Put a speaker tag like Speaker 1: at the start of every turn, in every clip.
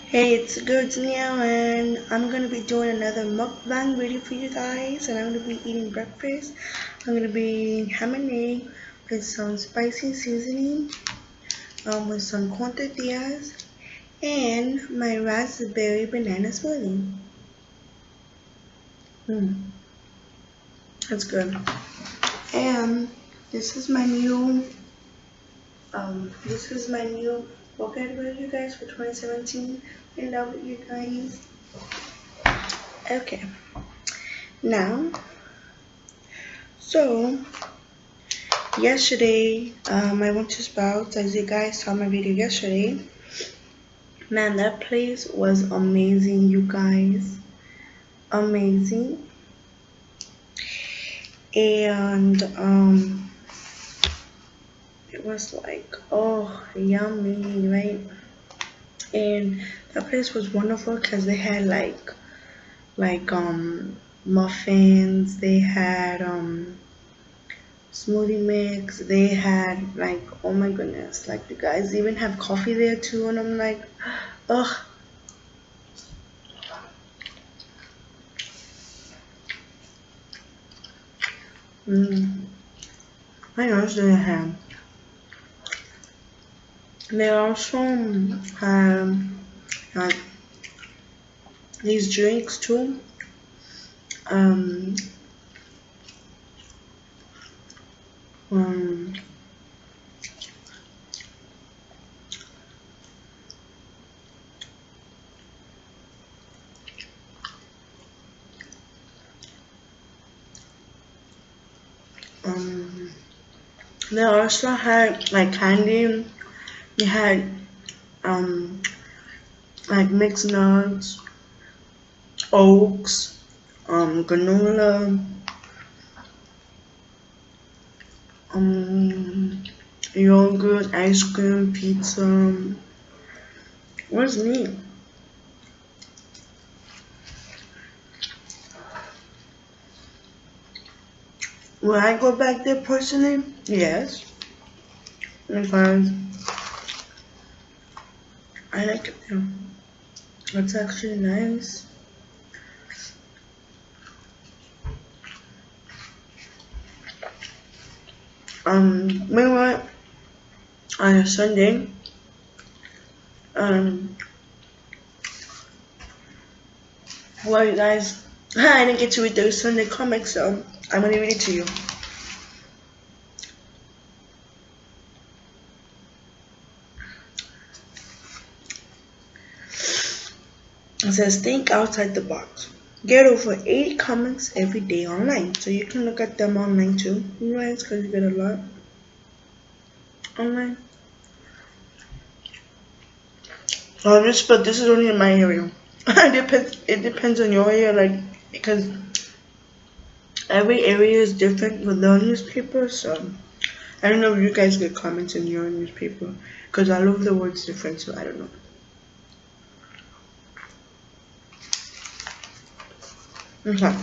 Speaker 1: Hey, it's good now, and I'm gonna be doing another mukbang video for you guys, and I'm gonna be eating breakfast. I'm gonna be eating ham and egg with some spicy seasoning, with some corn tortillas, and my raspberry banana smoothie. That's good. And this is my new, workout video, you guys, for 2017. I love it, you guys. Okay, now. So, yesterday, I went to Sprouts, as you guys saw my video yesterday. Man, that place was amazing, you guys. Amazing. And, it was like, oh, yummy, right? And that place was wonderful because they had muffins, they had, smoothie mix, they had like, oh my goodness, like you guys even have coffee there too, and I'm like, ugh. I also have. They also have like these drinks too. They also had like candy. They had like mixed nuts, oats, granola, yogurt, ice cream, pizza. What's neat? Will I go back there personally? Yes, because I like it there. It's actually nice. We went on a Sunday. Well, you guys, I didn't get to read those Sunday comics, so I'm gonna read it to you. It says, think outside the box. Get over 80 comics every day online. So you can look at them online too, you guys, because you get a lot online. So but this is only in my area. It depends on your area, like, because every area is different with their newspaper, so I don't know if you guys get comments in your newspaper, because all over the world's different, so I don't know. Okay.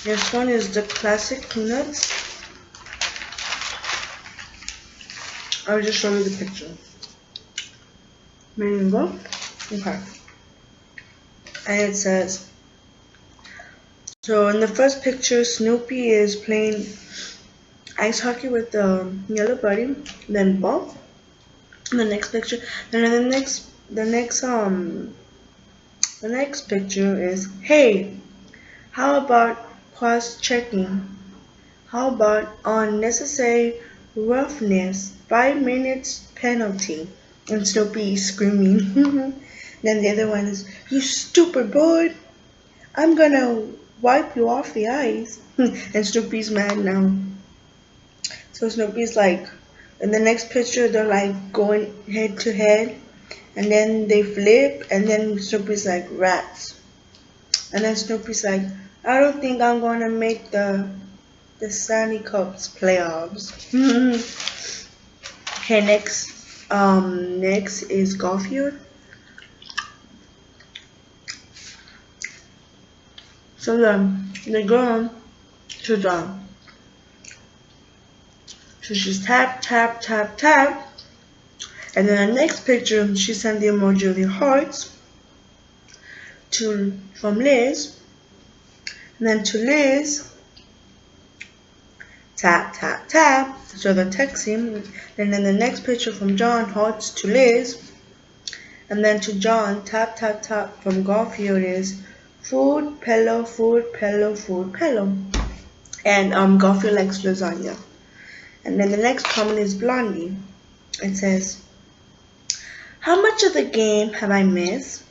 Speaker 1: This one is the classic peanuts. I'll just show you the picture. There you go. Okay. And it says, so in the first picture, Snoopy is playing ice hockey with the yellow buddy, then Bob. In the next picture, then the next picture is, hey, how about cross-checking? How about unnecessary roughness, 5 minutes penalty? And Snoopy is screaming. Then the other one is, you stupid boy, I'm gonna wipe you off the ice. And Snoopy's mad now. So Snoopy's like, in the next picture, they're like going head to head. And then they flip, and then Snoopy's like, rats. And then Snoopy's like, I don't think I'm gonna make the Sandy Cups playoffs. Okay, next is Garfield. So then they go on to the, so she's tap, tap, tap, tap, And then the next picture, she sent the emoji of the hearts from Liz. And then to Liz, tap, tap, tap. So the texting. And then the next picture from John, hearts to Liz. And then to John, tap, tap, tap from Garfield is food, pillow, food, pillow, food, pillow. And Garfield likes lasagna. And then the next comment is Blondie. It says, how much of the game have I missed?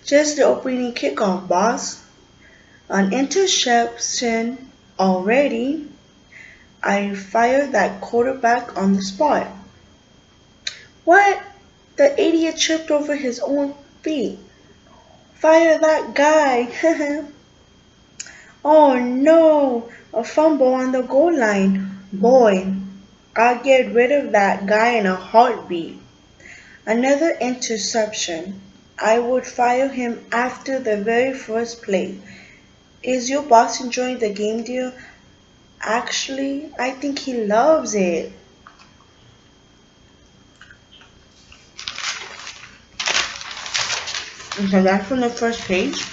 Speaker 1: Just the opening kickoff, boss. An interception already. I fired that quarterback on the spot. What? The idiot tripped over his own feet. Fire that guy. Oh no, a fumble on the goal line. Boy, I'll get rid of that guy in a heartbeat. Another interception. I would fire him after the very first play. Is your boss enjoying the game, dear? Actually, I think he loves it. Okay, that's from the first page.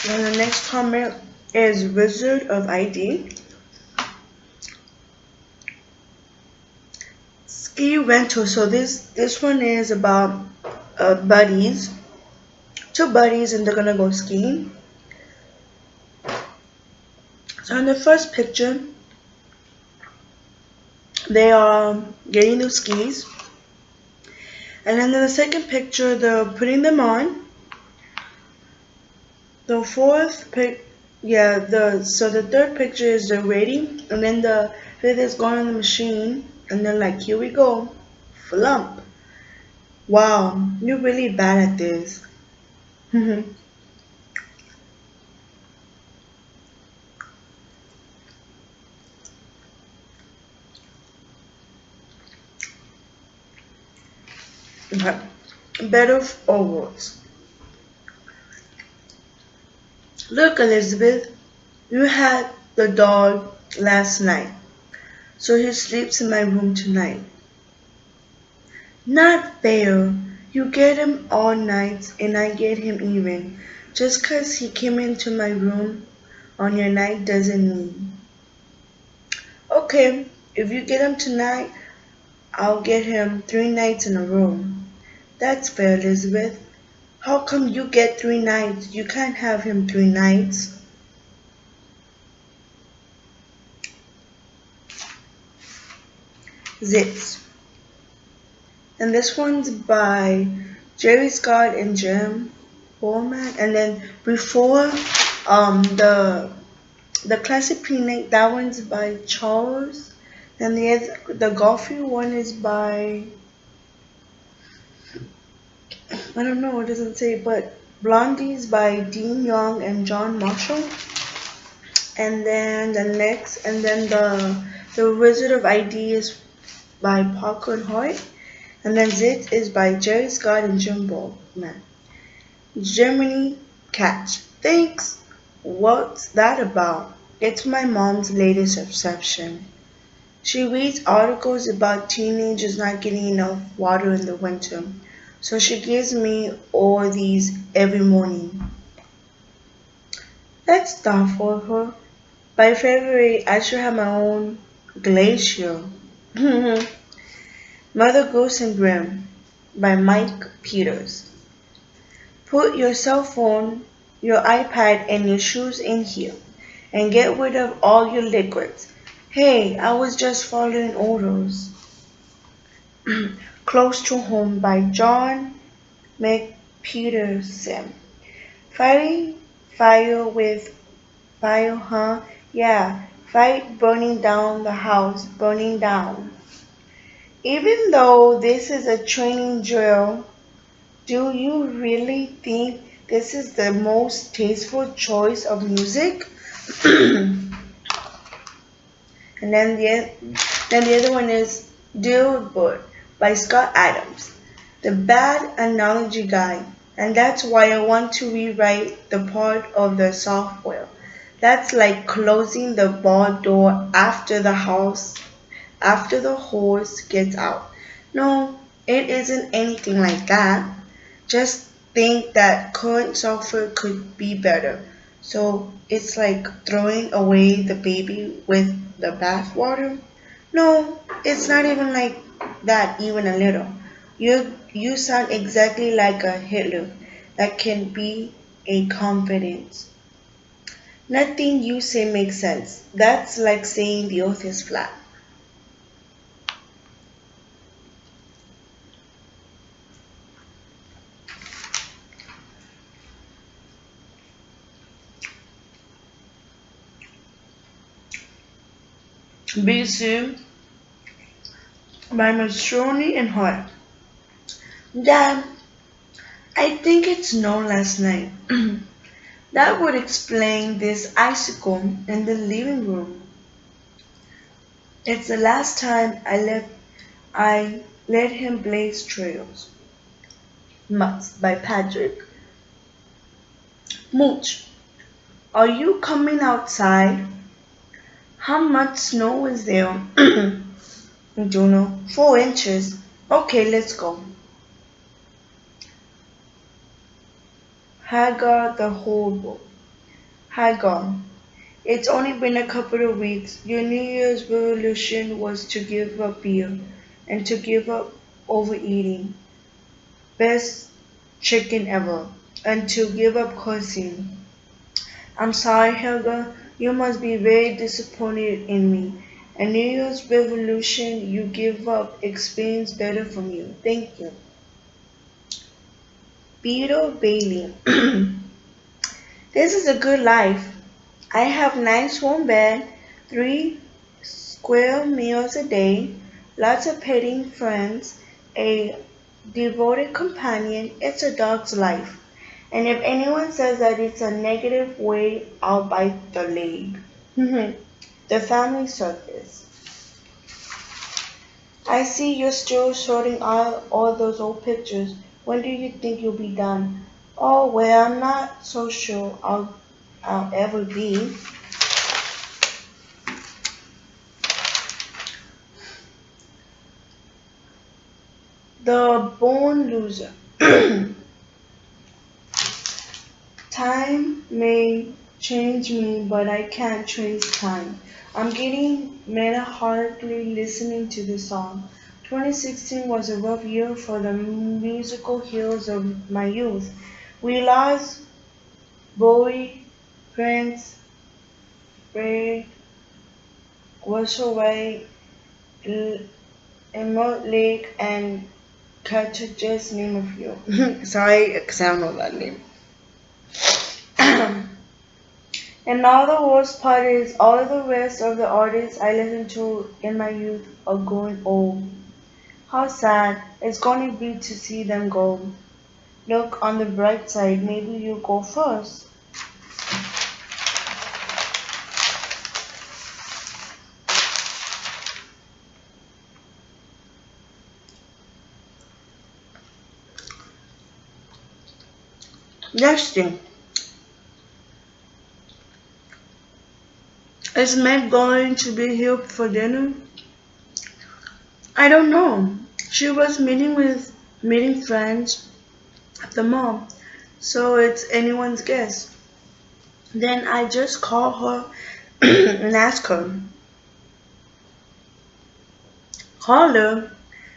Speaker 1: And the next comment is Wizard of ID. Ski rental. So this one is about buddies. Two buddies, and they're gonna go skiing. So in the first picture, they are getting their skis, and then in the second picture, they're putting them on. The fourth pic, so the third picture is they're waiting, and then the fifth is going on the machine, and then like, here we go, flump. Wow, you're really bad at this. Okay. Better or worse? Look, Elizabeth, you had the dog last night, so he sleeps in my room tonight. Not fair. You get him all nights and I get him even. Just 'cause he came into my room on your night doesn't mean. Okay, if you get him tonight, I'll get him 3 nights in a row. That's fair, Elizabeth. How come you get 3 nights? You can't have him 3 nights. Zips. And this one's by Jerry Scott and Jim Borman. And then before the classic peanut, that one's by Charles. And the Garfield one is by, I don't know, it doesn't say, but Blondie's by Dean Young and John Marshall. And then the Wizard of ID is by Parker and Hoyt. And then Zit is by Jerry Scott and Jim Borman. Germany catch. Thanks. What's that about? It's my mom's latest obsession. She reads articles about teenagers not getting enough water in the winter. So she gives me all these every morning. That's thoughtful of her. By February, I should have my own glacier. Mother Goose and Grimm by Mike Peters. Put your cell phone, your iPad, and your shoes in here and get rid of all your liquids. Hey, I was just following orders. Close to Home by John McPeterson. Fighting fire with fire, huh? Yeah, fight burning down the house, burning down. Even though this is a training drill, do you really think this is the most tasteful choice of music? And then the other one is Dilbert by Scott Adams, the bad analogy guy. And that's why I want to rewrite the part of the software That's like closing the barn door after the horse gets out. No, it isn't anything like that. Just think that current software could be better. So it's like throwing away the baby with the bathwater. No, it's not even like that even a little. You sound exactly like a Hitler. That can be a confidence. Nothing you say makes sense. That's like saying the earth is flat. BC by Mastroni and Hart. Dad, I think it snowed last night. That would explain this icicle in the living room. It's the last time I let him blaze trails. Mutts by Patrick. Mooch, are you coming outside? How much snow is there? I don't know. 4 inches. Okay, let's go. Hagar the Horrible. Hagar, it's only been a couple of weeks. Your New Year's resolution was to give up beer and to give up overeating. Best chicken ever. And to give up cursing. I'm sorry, Helga. You must be very disappointed in me. A New Year's resolution you give up explains better from you. Thank you. Peter Bailey. This is a good life. I have nice warm bed, 3 square meals a day, lots of petting friends, a devoted companion. It's a dog's life. And if anyone says that it's a negative way, I'll bite the leg. The family circus. I see you're still sorting out all those old pictures. When do you think you'll be done? Oh, well, I'm not so sure I'll ever be. The Born Loser. Time may change me, but I can't trace time. I'm getting melancholy listening to this song. 2016 was a rough year for the musical heroes of my youth. We lost Bowie, Prince, Ray, Russell Wright, Emmett Lake, and Carter, just name a few. Sorry, because I don't know that name. And now the worst part is all of the rest of the artists I listened to in my youth are growing old. How sad it's going to be to see them go. Look on the bright side, maybe you go first. Next thing. Is Meg going to be here for dinner? I don't know. She was meeting friends at the mall, so it's anyone's guess. Then I just call her and ask her. Call her?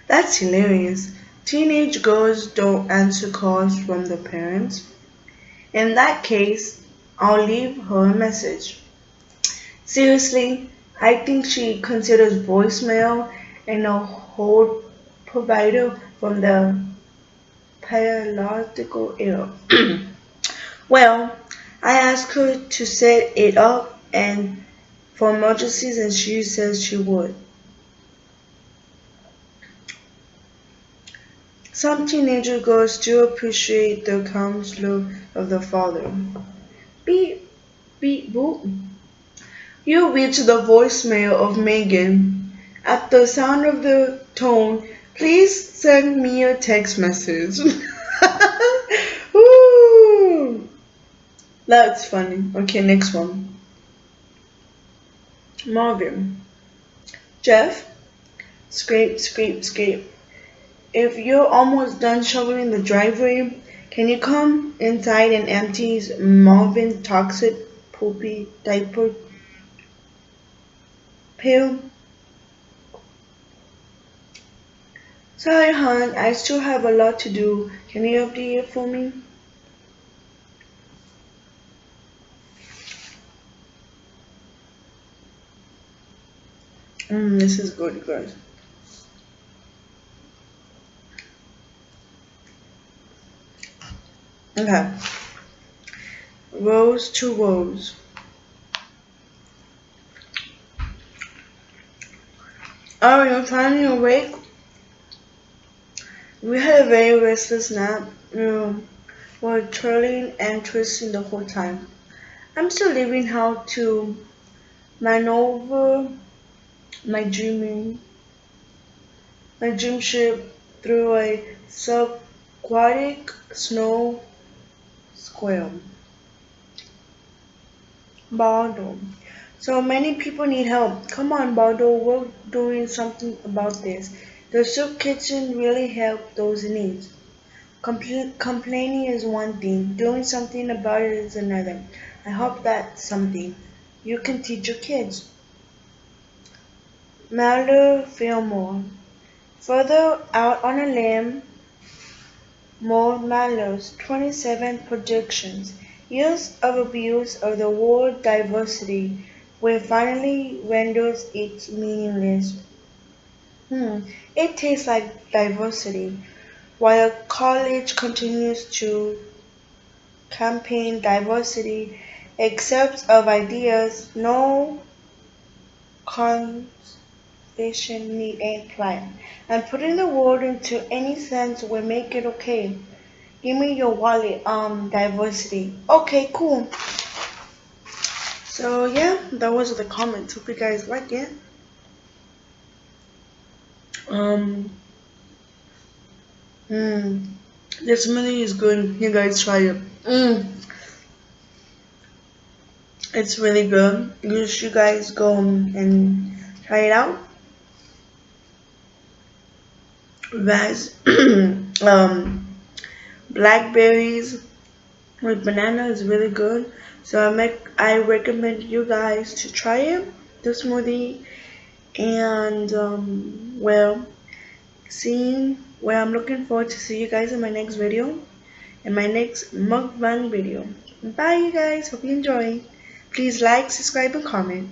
Speaker 1: That's hilarious. Teenage girls don't answer calls from their parents. In that case, I'll leave her a message. Seriously, I think she considers voicemail and a whole provider from the Paleolithic era. Well, I asked her to set it up and for emergencies and she says she would. Some teenager girls still appreciate the counsel of the father. Beep, beep, boop. You reach the voicemail of Megan. At the sound of the tone, please send me a text message. Ooh, that's funny. Okay, next one. Marvin. Jeff. Scrape, scrape, scrape. If you're almost done shoveling the driveway, can you come inside and empty Marvin's toxic poopy diaper pail? Sorry, hon, I still have a lot to do. Can you empty it for me? This is good, guys. Okay. Rose to rose. Oh, you're finally awake? We had a very restless nap. You were twirling and twisting the whole time. I'm still learning how to maneuver my dream ship through a subaquatic snow square. Baldo. So many people need help. Come on, Baldo, we're doing something about this. The soup kitchen really help those in need. Complaining is one thing, doing something about it is another. I hope that's something you can teach your kids. Mallow Fillmore. Further out on a limb, more Mallow's 27 projections. Years of abuse of the word diversity will finally renders it meaningless. It tastes like diversity. While college continues to campaign diversity, except of ideas, no conversation need a plan. And putting the word into any sense will make it okay. Give me your wallet, diversity. Okay, cool. So yeah, that was the comments. Hope you guys like it. This smoothie is good. You guys try it. It's really good. You should guys go and try it out. Guys, blackberries with banana is really good. So I recommend you guys to try it, the smoothie, and I'm looking forward to see you guys in my next video, in my next mukbang video. Bye, you guys. Hope you enjoy. Please like, subscribe, and comment.